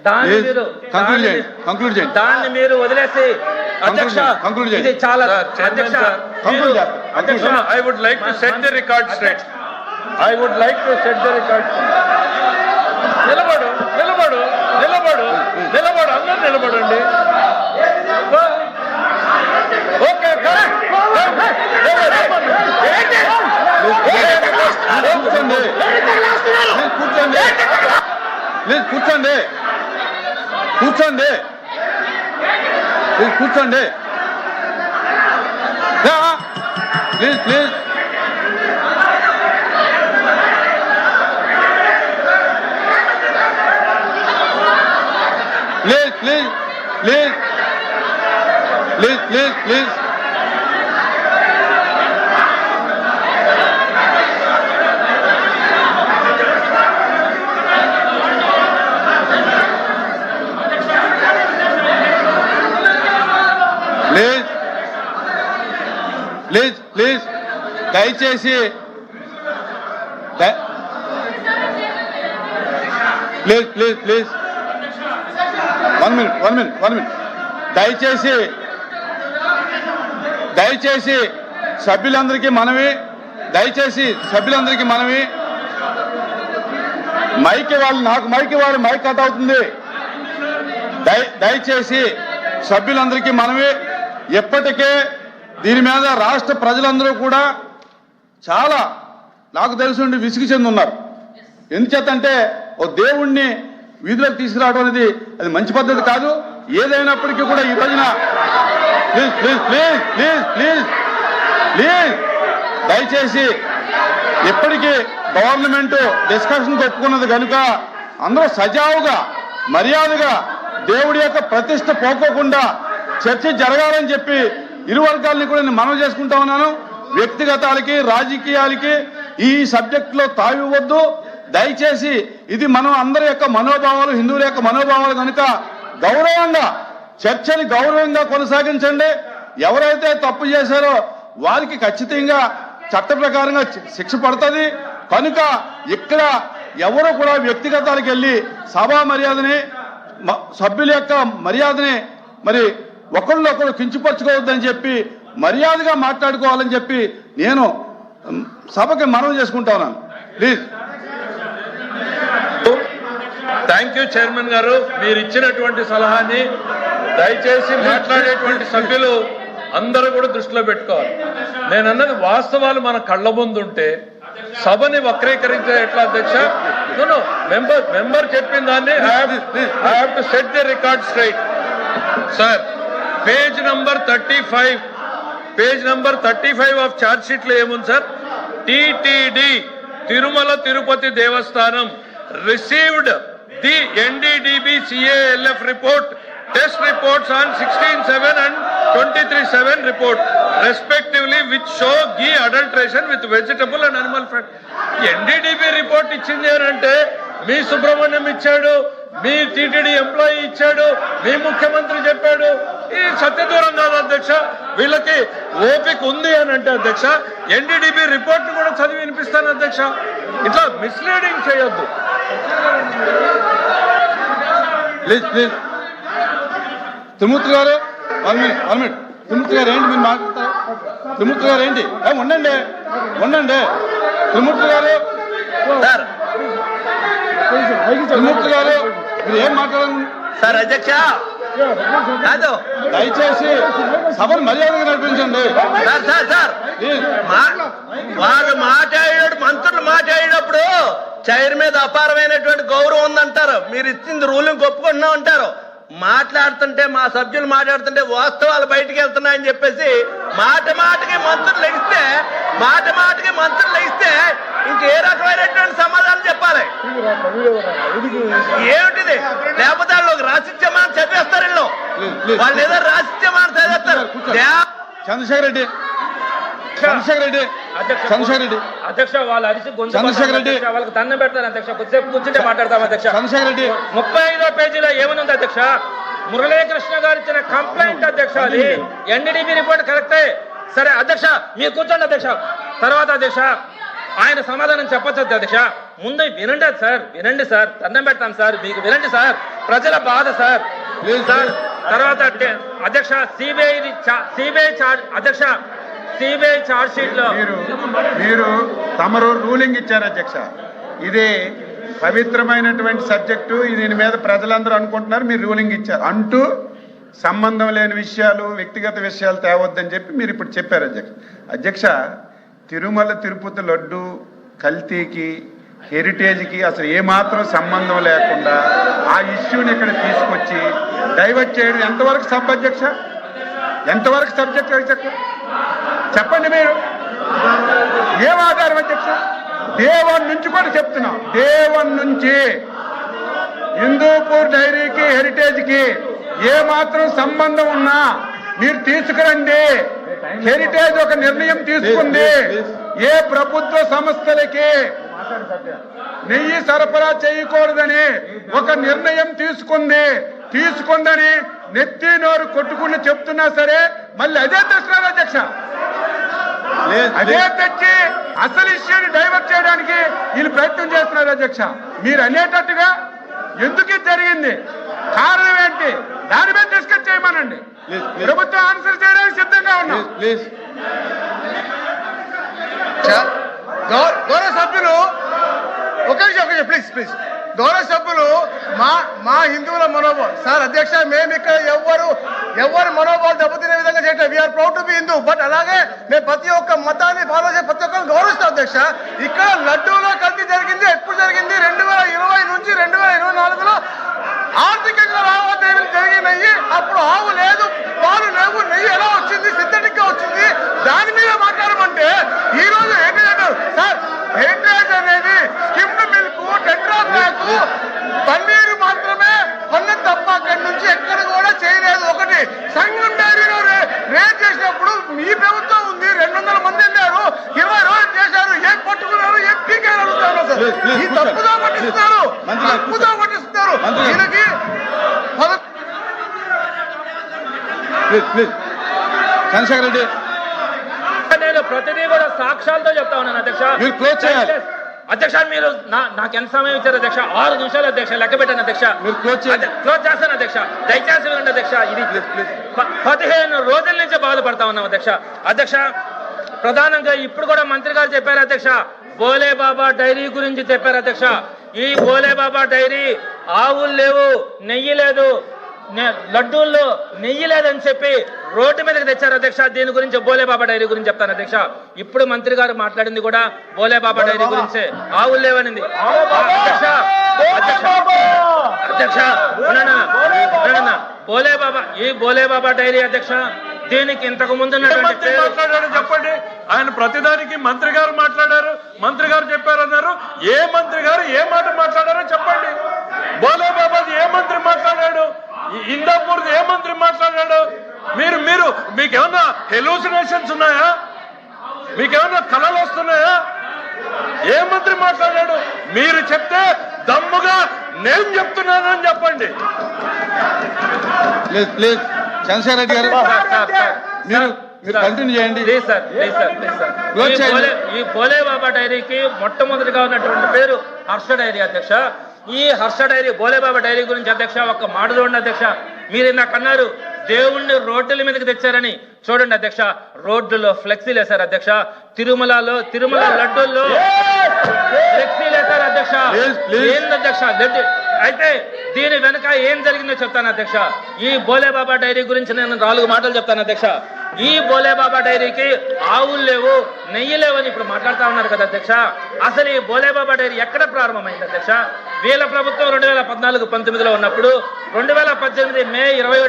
దాన్ని మీరు వదిలేసి అధ్యక్ష ఇది చాలా అధ్యక్ష I would like to set the record straight. I would like to set the record. నిలబడు నిలబడు నిలబడు నిలబడు అందరూ నిలబడండి. ఓకే కూర్చోండి కూర్చోండి కూర్చోండి కూర్చోండి please please please please please please please please please దయచేసి please please please one minute దయచేసి సభ్యులందరికీ మనవి మైక్ వాళ్ళు నాకు మైక్ కట్ అవుతుంది. దయచేసి సభ్యులందరికీ మనవి ఎప్పటికే దీని మీద రాష్ట్ర ప్రజలందరూ కూడా చాలా నాకు తెలుసుండి విసిగి చెంది ఉన్నారు. ఎందుచేతంటే ఓ దేవుణ్ణి వీధిలోకి తీసుకురావడం అనేది అది మంచి పద్ధతి కాదు. ఏదైనప్పటికీ కూడా ఈ రోజున please please please please please please దయచేసి ఎప్పటికీ గవర్నమెంట్ డిస్కషన్ ఒప్పుకున్నది కనుక అందరూ సజావుగా మర్యాదగా దేవుడి యొక్క ప్రతిష్ట పోకోకుండా చర్చ జరగాలని చెప్పి ఇరు వర్గాలని కూడా నేను మనవి చేసుకుంటా ఉన్నాను. వ్యక్తిగతాలకి రాజకీయాలకి ఈ సబ్జెక్టులో తావివ్వద్దు. దయచేసి ఇది మనం అందరి యొక్క మనోభావాలు, హిందువుల యొక్క మనోభావాలు కనుక గౌరవంగా చర్చని గౌరవంగా కొనసాగించండి. ఎవరైతే తప్పు చేశారో వారికి ఖచ్చితంగా చట్ట ప్రకారంగా శిక్ష పడుతుంది. కనుక ఇక్కడ ఎవరు కూడా వ్యక్తిగతాలకు వెళ్ళి సభా మర్యాదని సభ్యుల యొక్క మర్యాదని మరి ఒకళ్ళొకరు కించపరచుకోవద్దని చెప్పి మర్యాదగా మాట్లాడుకోవాలని చెప్పి నేను సభకి మనవి చేసుకుంటా ఉన్నాను. ప్లీజ్. థ్యాంక్ యూ చైర్మన్ గారు. మీరు ఇచ్చినటువంటి సలహాని దయచేసి మాట్లాడేటువంటి సభ్యులు అందరూ కూడా దృష్టిలో పెట్టుకోవాలి. నేను అన్నది వాస్తవాలు మన కళ్ళ ముందు ఉంటే సభని వక్రీకరించే ఎట్లా అధ్యక్ష? మెంబర్ చెప్పిన దాన్ని I have to set the record straight. Sir page number 35 of charge sheet లో ఏముంది sir? TTD Tirumala Tirupati Devasthanam received the NDDB CALF report, test reports on 16/7 and 23/7 report respectively, which show ghee adulteration with vegetable and animal fat. NDDB report ఇచ్చింది అంటే మీ సుబ్రహ్మణ్యం ఇచ్చాడు, మీ TTD employee ఇచ్చాడు, మీ ముఖ్యమంత్రి చెప్పాడు. ఇది సత్యదూరం కాదు అధ్యక్ష. వీళ్ళకి ఓపిక ఉంది అని అంటే అధ్యక్ష NDDB రిపోర్ట్ కూడా చదివి వినిపిస్తాను అధ్యక్ష. ఇట్లా మిస్లీడింగ్ చేయొద్దు. Please please. త్రిమూర్తి గారు 1 minute. త్రిమూర్తి గారు ఏంటి మీరు మాట్లాడతారు? త్రిమూర్తి గారు ఏంటి? ఉండండి త్రిమూర్తి గారు. త్రిమూర్తి గారు మీరు ఏం మాట్లాడాలి సార్? అధ్యక్ష దయచేసి సభను మర్యాదగా నడిపించండి. వాళ్ళు మాట్లాడాడు, మంత్రులు మాట్లాడినప్పుడు చైర్ మీద అపారమైనటువంటి గౌరవం ఉందంటారు. మీరు ఇచ్చింది రూలింగ్ ఒప్పుకుంటున్నాం అంటారు. మాట్లాడుతుంటే మా సభ్యులు మాట్లాడుతుంటే వాస్తవాలు బయటికి వెళ్తున్నాయని చెప్పేసి మాట మాటకి మంత్రులు లెగిస్తే ఇంకే రకమైనటువంటి సమాధానం చెప్పాలి. ఏమిటిది? లేకపోతే వాళ్ళు రాసిత్యమానం చదివేస్తారు. వాళ్ళు ఏదో రాసిత్యమానం చదివేస్తారు. చంద్రశేఖర్ రెడ్డి అధ్యక్ష వాళ్ళు అరిసి వాళ్ళకి దండం పెడతారు అధ్యక్ష. కొద్దిసేపు కూర్చుంటే మాట్లాడతాం అధ్యక్ష. 35వ పేజీలో ఏమనుంది అధ్యక్ష? మురళీకృష్ణ గారు ఇచ్చిన కంప్లైంట్ అధ్యక్ష. అది NDDB రిపోర్ట్ కరెక్టే. సరే అధ్యక్ష మీరు కూర్చోండి అధ్యక్ష. తర్వాత అధ్యక్ష ఆయన సమాధానం చెప్పచ్చు అధ్యక్ష. ముందు వినండి సార్, వినండి సార్, దండం పెడతాం సార్, మీకు వినండి సార్, ప్రజల బాధ సార్. సార్ తర్వాత అధ్యక్ష సిబిఐ ఛార్జ్ షీట్ లో మీరు తమరు రూలింగ్ ఇచ్చారు అధ్యక్ష. ఇది పవిత్రమైనటువంటి సబ్జెక్టు, దీని మీద ప్రజలందరూ అనుకుంటున్నారు, మీరు రూలింగ్ ఇచ్చారు. అంటూ సంబంధం లేని విషయాలు, వ్యక్తిగత విషయాలు తేవద్దని చెప్పి మీరు ఇప్పుడు చెప్పారు అధ్యక్ష. అధ్యక్ష, తిరుమల తిరుపతి లడ్డు కల్తీకి, హెరిటేజ్కి అసలు ఏమాత్రం సంబంధం లేకుండా ఆ ఇష్యూని ఇక్కడ తీసుకొచ్చి డైవర్ట్ చేయడం ఎంతవరకు సబ్ అధ్యక్ష? ఎంతవరకు సబ్జెక్ట్ అధ్యక్ష చెప్పండి. మీరు ఏం ఆధారం అధ్యక్ష? దేవన్ నుంచి కూడా చెప్తున్నాం, దేవన్ నుంచి హిందూపూర్ డైరీకి హెరిటేజ్కి ఏ మాత్రం సంబంధం ఉన్నా మీరు తీసుకురండి. హెరిటేజ్ ఒక నిర్ణయం తీసుకుంది, ఏ ప్రభుత్వ సంస్థలకి నెయ్యి సరఫరా చేయకూడదని ఒక నిర్ణయం తీసుకుందని నెత్తి నోరు కొట్టుకుని చెప్తున్నా సరే మళ్ళీ అదే తెస్తున్నారు అధ్యక్ష. అదే తెచ్చి అసలు ఇష్యూని డైవర్ట్ చేయడానికి వీళ్ళు ప్రయత్నం చేస్తున్నారు అధ్యక్ష. మీరు అనేటట్టుగా ఎందుకు జరిగింది, కారణం ఏంటి, దాని మీద డిస్కస్ చేయమనండి. ప్రభుత్వం ఆన్సర్ చేయడానికి సిద్ధంగా ఉన్నాం. గౌరవ సభ్యులు ఒక నిమిషం ప్లీజ్ గౌరవ సభ్యులు మా హిందువుల మనోభావం సార్ అధ్యక్ష, మేము ఇక్కడ ఎవరు మనోభావం దెబ్బతినే విధంగా చేయట్లేదు. We are proud to be Hindu, but అలాగే మేము ప్రతి ఒక్క మతాన్ని ఫాలో చేసి ప్రతి ఒక్కరిని గౌరవిస్తాం అధ్యక్ష. ఇక్కడ లడ్డూలో కల్తీ జరిగింది, ఎప్పుడు జరిగింది? 2020 నుంచి 2024లో ఆర్థికంగా లావాదేవీలు జరిగినాయి. అప్పుడు ఆవు లేదు, పాలు లేవు, నెయ్యి ఎలా వచ్చింది? సింథటిక్ గా వచ్చింది. దాని మీద మాట్లాడమంటే ఈ రోజు ఏంటంటే సార్, హెరిటేజ్ అనేది skimmed milk, tetra pack, paneer మాత్రమే కొన్న తప్ప అక్కడి నుంచి ఎక్కడ కూడా చేయలేదు. ఒకటి సంఘం డైరీలో రేట్ చేసినప్పుడు మీ ప్రభుత్వం ఉంది, 200 మంది వెళ్ళారు, 20 రోజులు చేశారు, ఏం పట్టుకున్నారు, ఏం పీకారు అడుగుతారు సార్. ఈ తప్పుదో పట్టిస్తున్నారు. దీనికి చంద్రశేఖర్ రెడ్డి, నేను ప్రతిదీ కూడా సాక్ష్యాలతో చెప్తా ఉన్నాను అధ్యక్ష. మీరు క్లోజ్ చేయాలి అధ్యక్ష. మీరు నాకు ఎంత సమయం ఇచ్చారు అధ్యక్ష? 6 నిమిషాలు అధ్యక్ష, లెక్క పెట్టాను అధ్యక్ష. మీరు క్లోజ్ చేస్తాను అధ్యక్ష, దయచేసి వినండి అధ్యక్ష. ఇది 15 రోజుల నుంచి బాధపడతా ఉన్నాం అధ్యక్ష. ప్రధానంగా ఇప్పుడు కూడా మంత్రి గారు చెప్పారు అధ్యక్ష, బోలే బాబా డైరీ గురించి చెప్పారు అధ్యక్ష. ఈ బోలే బాబా డైరీ ఆవులు లేవు, నెయ్యి లేదు, లడ్డూల్లో నెయ్యి లేదని చెప్పి రోడ్డు మీదకి తెచ్చారు అధ్యక్ష. దీని గురించి బోలే బాబా డైరీ గురించి చెప్తాను అధ్యక్ష. ఇప్పుడు మంత్రి గారు మాట్లాడింది కూడా బోలే బాబా డైరీ గురించే, ఆవులు లేవనింది అధ్యక్ష. బోలే బాబా డైరీ అధ్యక్ష, దీనికి ఇంతకు ముందు మాట్లాడారు చెప్పండి. ఆయన ప్రతిదానికి మంత్రి గారు మాట్లాడారు, మంత్రి గారు చెప్పారన్నారు. ఏ మంత్రి గారు ఏ మాట మాట్లాడారో చెప్పండి. బోలే బాబాది ఏ మంత్రి మాట్లాడాడు, ఇందాపూర్ ఏ మంత్రి మాట్లాడాడు? మీరు మీకేమన్నా హెలూసినేషన్స్ ఉన్నాయా? మీకేమన్నా కళలు వస్తున్నాయా? ఏ మంత్రి మాట్లాడాడు? మీరు చెప్తే దమ్ముగా నేను చెప్తున్నానని చెప్పండి. ప్లీజ్ చంద్రశేఖర్ రెడ్డి గారు, మీరు కంటిన్యూ చేయండి. ఈ బోలే బాబా డైరీకి మొట్టమొదటిగా ఉన్నటువంటి పేరు హర్ష డైరీ అధ్యక్ష. ఈ హర్ష డైరీ, బోలే బాబా డైరీ గురించి అధ్యక్ష ఒక మాట చూడండి అధ్యక్ష. మీరు నాకు అన్నారు దేవుణ్ణి రోడ్డుల మీదకి తెచ్చారని. చూడండి అధ్యక్ష, రోడ్డులో ఫ్లెక్సీలు వేశారు అధ్యక్ష. తిరుమల లడ్డూల్లో ఫ్లెక్సీలు వేశారు అధ్యక్ష. ఏంది అధ్యక్ష? అయితే దీని వెనక ఏం జరిగిందో చెప్తాను అధ్యక్ష. ఈ బోలే బాబా డైరీ గురించి నేను 4 మాటలు చెప్తాను అధ్యక్ష. ఈ బోలే బాబా డైరీకి ఆవులు లేవు, నెయ్యి లేవని ఇప్పుడు మాట్లాడుతా ఉన్నారు కదా అధ్యక్ష. అసలు ఈ బోలే బాబా డైరీ ఎక్కడ ప్రారంభమైంది అధ్యక్ష? వీళ్ళ ప్రభుత్వం 2014-19లో ఉన్నప్పుడు 2018 మే 27వ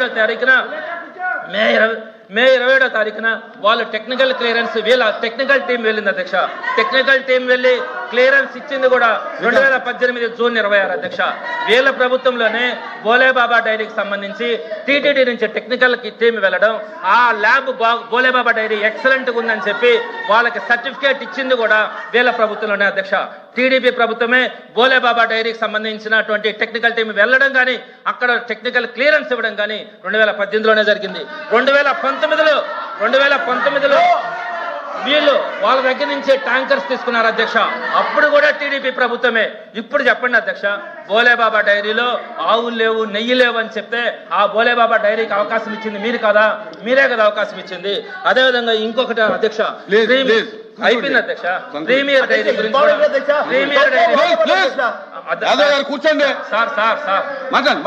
తారీఖున వాళ్ళు టెక్నికల్ క్లియరెన్స్, వీళ్ళ టెక్నికల్ టీం వెళ్ళింది అధ్యక్ష. టెక్నికల్ టీం వెళ్ళి క్లియరెన్స్ ఇచ్చింది కూడా 2018 జూన్ 26 అధ్యక్ష. వీళ్ళ ప్రభుత్వంలోనే బోలే బాబా డైరీకి సంబంధించి టీటీడీ నుంచి టెక్నికల్ టీం వెళ్ళడం, ఆ ల్యాబ్ బోలే బాబా డైరీ ఎక్సలెంట్ గా ఉందని చెప్పి వాళ్ళకి సర్టిఫికేట్ ఇచ్చింది కూడా వీళ్ళ ప్రభుత్వంలోనే అధ్యక్ష. టీడీపీ ప్రభుత్వమే బోలే బాబా డైరీకి సంబంధించినటువంటి టెక్నికల్ టీం వెళ్ళడం కానీ, అక్కడ టెక్నికల్ క్లియరెన్స్ ఇవ్వడం కానీ 2018లోనే జరిగింది. 2019లో వీళ్ళు వాళ్ళ దగ్గర నుంచి ట్యాంకర్స్ తీసుకున్నారు అధ్యక్ష. అప్పుడు కూడా టీడీపీ ప్రభుత్వమే. ఇప్పుడు చెప్పండి అధ్యక్ష, బోలేబాబా డైరీలో ఆవులు లేవు, నెయ్యి లేవు అని చెప్తే ఆ బోలేబాబా డైరీకి అవకాశం ఇచ్చింది మీరు కదా, మీరే కదా అవకాశం ఇచ్చింది. అదేవిధంగా ఇంకొకటి అధ్యక్ష, అయిపోయింది అధ్యక్ష, ప్రీమియర్ డైరీ గురించి ప్రీమియర్ డైరీ కూర్చోండి సార్ మాట్లాడండి